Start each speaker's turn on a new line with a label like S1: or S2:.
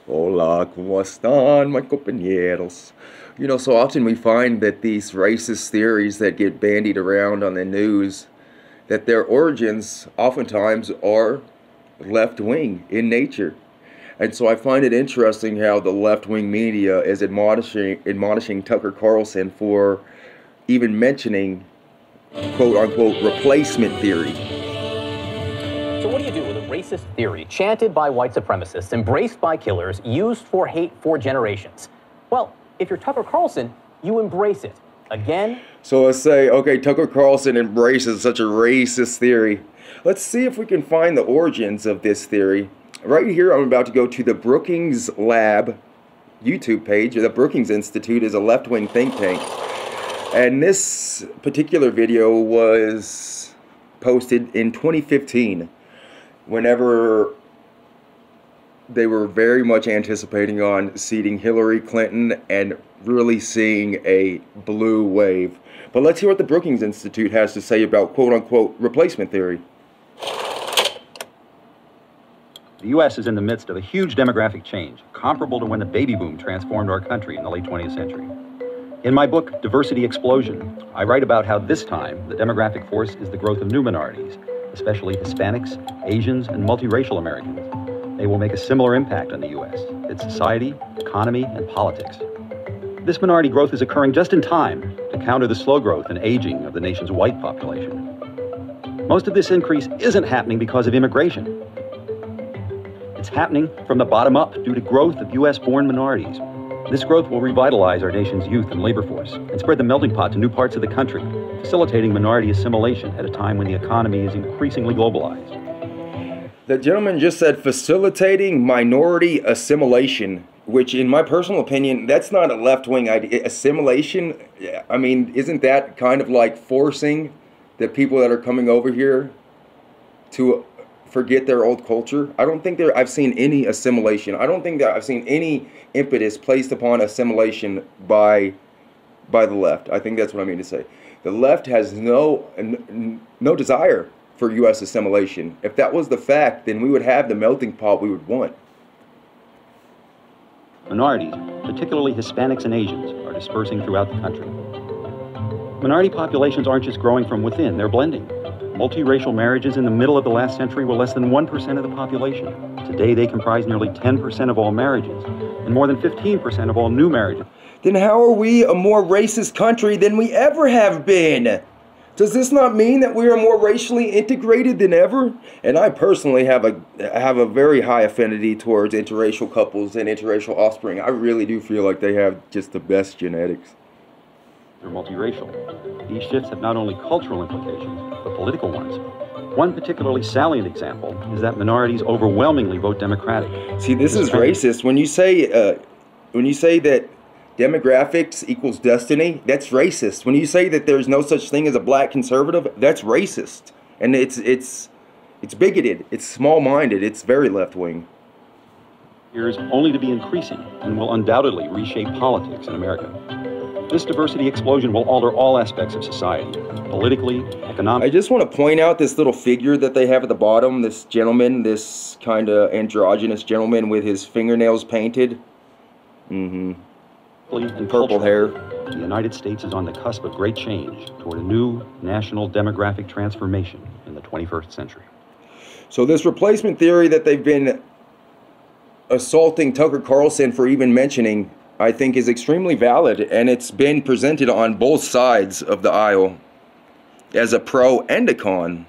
S1: Hola, ¿cómo están, my compañeros? You know, so often we find that these racist theories that get bandied around on the news, that their origins oftentimes are left-wing in nature. And so I find it interesting how the left-wing media is admonishing Tucker Carlson for even mentioning quote-unquote replacement theory.
S2: So what do you do with a racist theory chanted by white supremacists, embraced by killers, used for hate for generations? Well, if you're Tucker Carlson, you embrace it. Again.
S1: So let's say, okay, Tucker Carlson embraces such a racist theory. Let's see if we can find the origins of this theory. Right here, I'm about to go to the Brookings Lab YouTube page. The Brookings Institute is a left-wing think tank. And this particular video was posted in 2015, whenever they were very much anticipating on seating Hillary Clinton and really seeing a blue wave. But let's hear what the Brookings Institute has to say about quote-unquote replacement theory.
S3: The U.S. is in the midst of a huge demographic change, comparable to when the baby boom transformed our country in the late 20th century. In my book, Diversity Explosion, I write about how this time the demographic force is the growth of new minorities, especially Hispanics, Asians, and multiracial Americans. They will make a similar impact on the U.S., its society, economy, and politics. This minority growth is occurring just in time to counter the slow growth and aging of the nation's white population. Most of this increase isn't happening because of immigration. It's happening from the bottom up due to growth of U.S.-born minorities. This growth will revitalize our nation's youth and labor force and spread the melting pot to new parts of the country, facilitating minority assimilation at a time when the economy is increasingly globalized.
S1: The gentleman just said facilitating minority assimilation, which in my personal opinion, that's not a left-wing idea. Assimilation, I mean, isn't that kind of like forcing the people that are coming over here to forget their old culture? I don't think I've seen any assimilation. I don't think that I've seen any impetus placed upon assimilation by the left. I think that's what I mean to say. The left has no desire for U.S. assimilation. If that was the fact, then we would have the melting pot we would want.
S3: Minorities, particularly Hispanics and Asians, are dispersing throughout the country. Minority populations aren't just growing from within, they're blending. Multiracial marriages in the middle of the last century were less than 1% of the population. Today, they comprise nearly 10% of all marriages, and more than 15% of all new marriages.
S1: Then how are we a more racist country than we ever have been? Does this not mean that we are more racially integrated than ever? And I personally have a very high affinity towards interracial couples and interracial offspring. I really do feel like they have just the best genetics.
S3: They're multiracial. These shifts have not only cultural implications, but political ones. One particularly salient example is that minorities overwhelmingly vote Democratic.
S1: See, this is racist. When you say that demographics equals destiny, that's racist. When you say that there's no such thing as a black conservative, that's racist. And it's bigoted. It's small-minded. It's very left-wing.
S3: Appears only to be increasing and will undoubtedly reshape politics in America. This diversity explosion will alter all aspects of society, politically, economically.
S1: I just want to point out this little figure that they have at the bottom, this gentleman, this kind of androgynous gentleman with his fingernails painted. And purple hair.
S3: The United States is on the cusp of great change toward a new national demographic transformation in the 21st century.
S1: So this replacement theory that they've been assaulting Tucker Carlson for even mentioning, I think is extremely valid, and it's been presented on both sides of the aisle as a pro and a con.